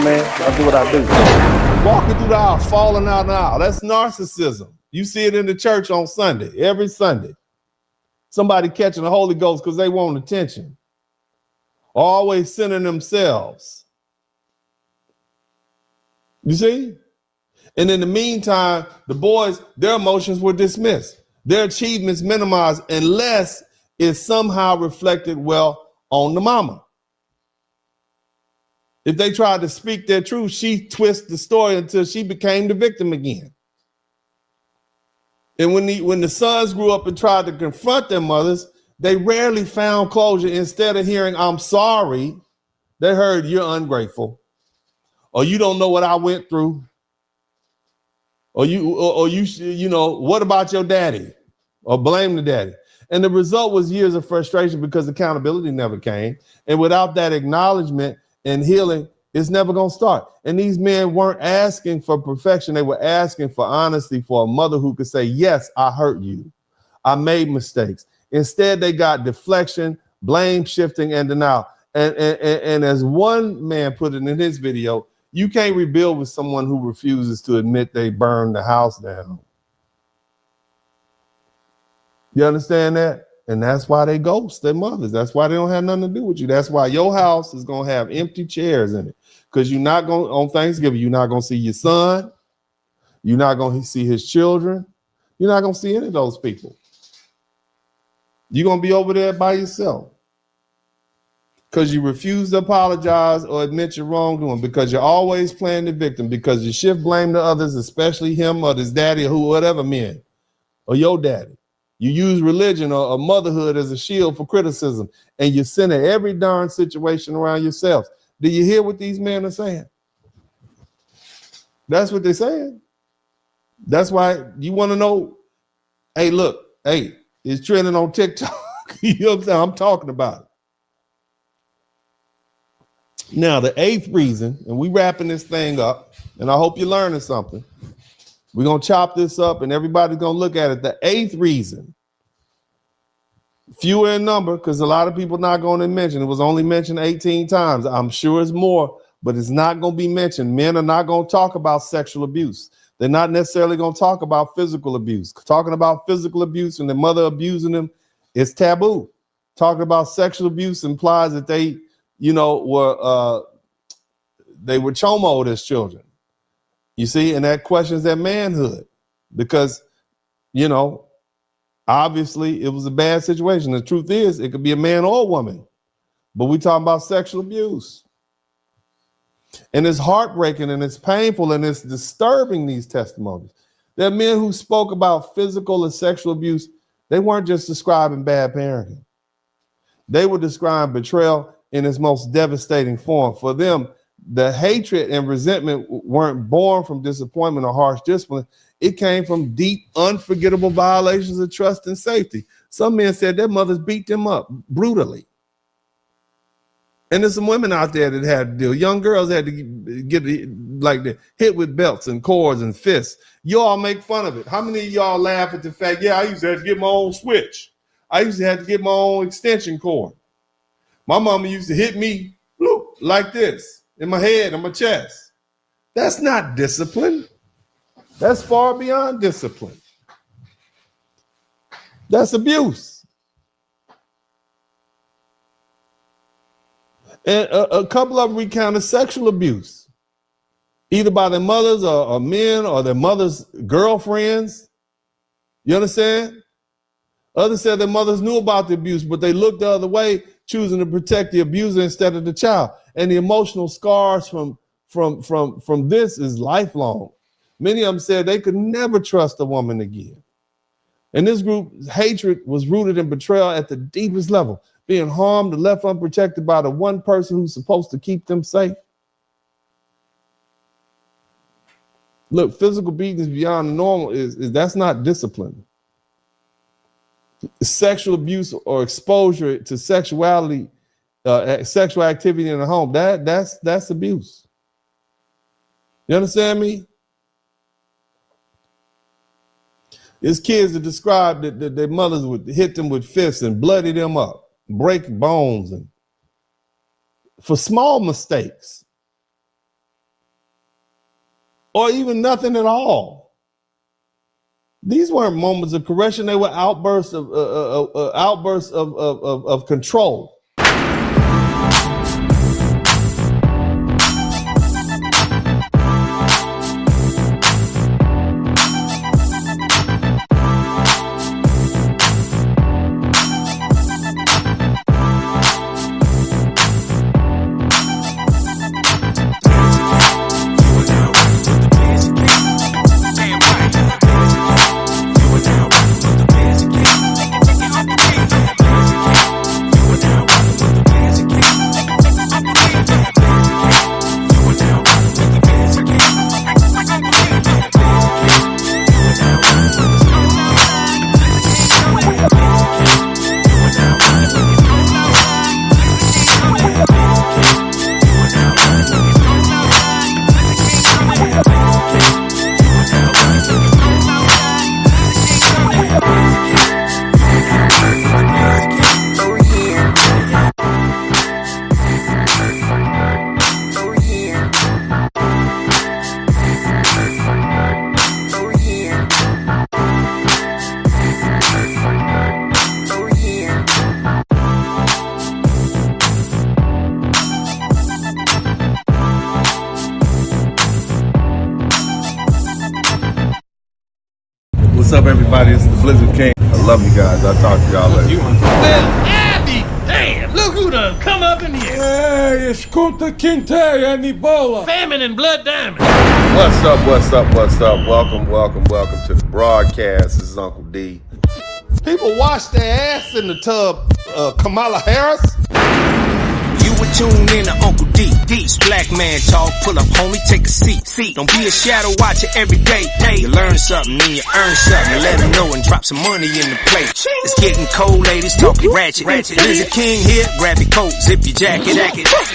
man. I do what I do. Walking through the aisle, falling out now. That's narcissism. You see it in the church on Sunday, every Sunday. Somebody catching the Holy Ghost because they want attention. Always centering themselves. You see? And in the meantime, the boys, their emotions were dismissed. Their achievements minimized unless it somehow reflected well on the mama. If they tried to speak their truth, she twisted the story until she became the victim again. And when the sons grew up and tried to confront their mothers, they rarely found closure. Instead of hearing, I'm sorry, they heard, you're ungrateful. Or you don't know what I went through. Or you know, what about your daddy? Or blame the daddy. And the result was years of frustration because accountability never came. And without that acknowledgement and healing, it's never going to start. And these men weren't asking for perfection. They were asking for honesty, for a mother who could say, yes, I hurt you. I made mistakes. Instead, they got deflection, blame shifting, and denial. And as one man put it in his video, you can't rebuild with someone who refuses to admit they burned the house down. You understand that? And that's why they ghost their mothers. That's why they don't have nothing to do with you. That's why your house is going to have empty chairs in it. Because you're not going, on Thanksgiving, you're not going to see your son. You're not going to see his children. You're not going to see any of those people. You're going to be over there by yourself. Because you refuse to apologize or admit your wrongdoing. Because you're always playing the victim. Because you shift blame to others, especially him or his daddy or who, whatever men. Or your daddy. You use religion or motherhood as a shield for criticism, and you center every darn situation around yourself. Do you hear what these men are saying? That's what they're saying. That's why you want to know, hey, look, hey, it's trending on TikTok. You know what I'm saying? I'm talking about it. Now, the eighth reason, and we wrapping this thing up, and I hope you're learning something. We're going to chop this up and everybody's going to look at it. The eighth reason, fewer in number, because a lot of people not going to mention. It was only mentioned 18 times. I'm sure it's more, but it's not going to be mentioned. Men are not going to talk about sexual abuse. They're not necessarily going to talk about physical abuse. Talking about physical abuse and the mother abusing them is taboo. Talking about sexual abuse implies that they, you know, were chomoed as children. You see, and that questions their manhood because, you know, obviously it was a bad situation. The truth is it could be a man or a woman, but we're talking about sexual abuse. And it's heartbreaking and it's painful and it's disturbing, these testimonies. There are men who spoke about physical and sexual abuse. They weren't just describing bad parenting. They were describing betrayal in its most devastating form. For them, the hatred and resentment weren't born from disappointment or harsh discipline. It came from deep, unforgettable violations of trust and safety. Some men said their mothers beat them up brutally. And there's some women out there that had to deal. Young girls had to get hit with belts and cords and fists. You all make fun of it. How many of y'all laugh at the fact, yeah, I used to have to get my own switch. I used to have to get my own extension cord. My mama used to hit me like this. In my head, on my chest. That's not discipline. That's far beyond discipline. That's abuse. And a couple of them recounted sexual abuse, either by their mothers or men or their mothers' girlfriends. You understand? Others said their mothers knew about the abuse, but they looked the other way, choosing to protect the abuser instead of the child. And the emotional scars from this is lifelong. Many of them said they could never trust a woman again. And this group's hatred was rooted in betrayal at the deepest level, being harmed and left unprotected by the one person who's supposed to keep them safe. Look, physical beatings beyond the normal is that's not discipline. Sexual abuse or exposure to sexuality, sexual activity in the home, that's abuse. You understand me? There's kids that describe that their mothers would hit them with fists and bloody them up, break bones, and for small mistakes. or even nothing at all. These weren't moments of correction. They were outbursts of control. What's up, everybody? It's the Blizzard King. I love you guys. I'll talk to y'all later. Well, I be damn. Look who done come up in here. Hey, it's Kunta Kinte and Ebola. Famine and Blood Diamond. What's up? Welcome to the broadcast. This is Uncle D. People wash their ass in the tub, Kamala Harris. You were tuned in to Uncle D. This black man talk, pull up, homie, take a seat. Don't be a shadow watcher every day. You learn something, then you earn something. Let them know and drop some money in the plate. It's getting cold, ladies, talking ratchet. Blizzard King here, grab your coat, zip your jacket.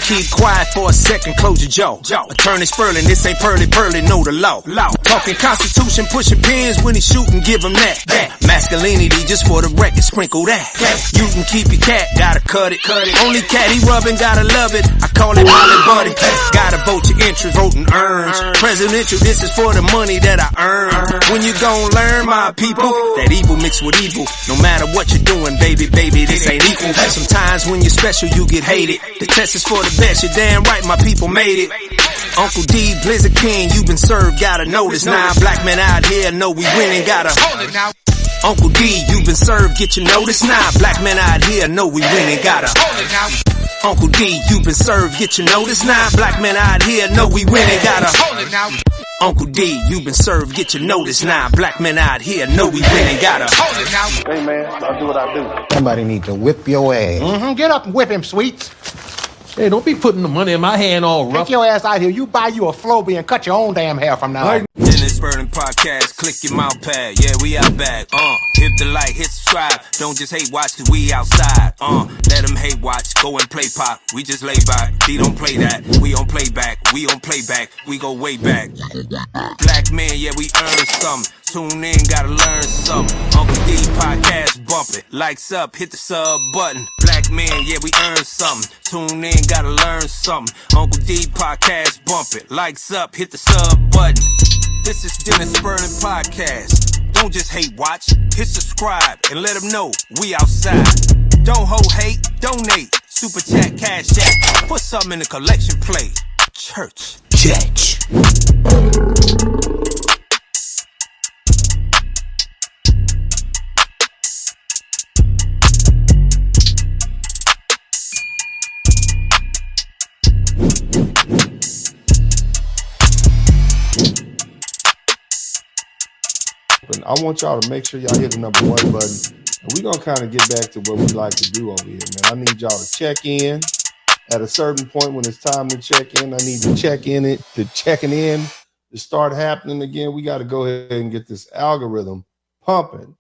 Keep quiet for a second, close your jaw. Attorney Spurling, this ain't pearly, know the law. Talking Constitution, pushing pins when he shooting, give him that. Masculinity, just for the record, sprinkle that. You can keep your cat, gotta cut it. Only cat he rubbing, gotta love it. I call it Molly Buddy. Gotta vote your interest, voting earns. Presidential, this is for the money that I earn. When you gon' learn, my people, that evil mixed with evil. No matter what you're doing, baby, this ain't equal. Sometimes when you're special, you get hated. The test is for the best, you're damn right, my people made it. Uncle D, Blizzard King, you been served, gotta notice. Now black men out here know we winning, gotta hold it now. Uncle D, you been served, get your notice. Now black men out here know we winning, gotta hold it now. Uncle D, you been served, get your notice. Now black men out here know we winning, gotta hold it now. Uncle D, you been served, get your notice. Now black men out here know we winning, gotta hold it now. Hey man, I'll do what I do. Somebody need to whip your ass. Get up and whip him, Sweets. Hey, don't be putting the money in my hand all rough. Take your ass out here. You buy you a Floby and cut your own damn hair from now on. DennisSpurling podcast, click your mouth pad. Yeah, we out back. Hit the like, hit subscribe. Don't just hate watch, cause we outside. Let them hate watch, go and play pop. We just lay back. D don't play that. We on playback. We on playback. We go way back. Black men, yeah, we earn something. Tune in, gotta learn something. Uncle D podcast, bump it. Likes up, hit the sub button. Black men, yeah, we earn something. Tune in, gotta learn something. Uncle D podcast, bump it. Likes up, hit the sub button. This is DennisSpurling podcast. Don't just hate watch, hit subscribe and let them know we outside. Don't hold hate, donate. Super chat, cash app. Put something in the collection plate. Church. I want y'all to make sure y'all hit the #1 button. And we're going to kind of get back to what we like to do over here, man. I need y'all to check in at a certain point when it's time to check in. I need to checking in to start happening again. We got to go ahead and get this algorithm pumping.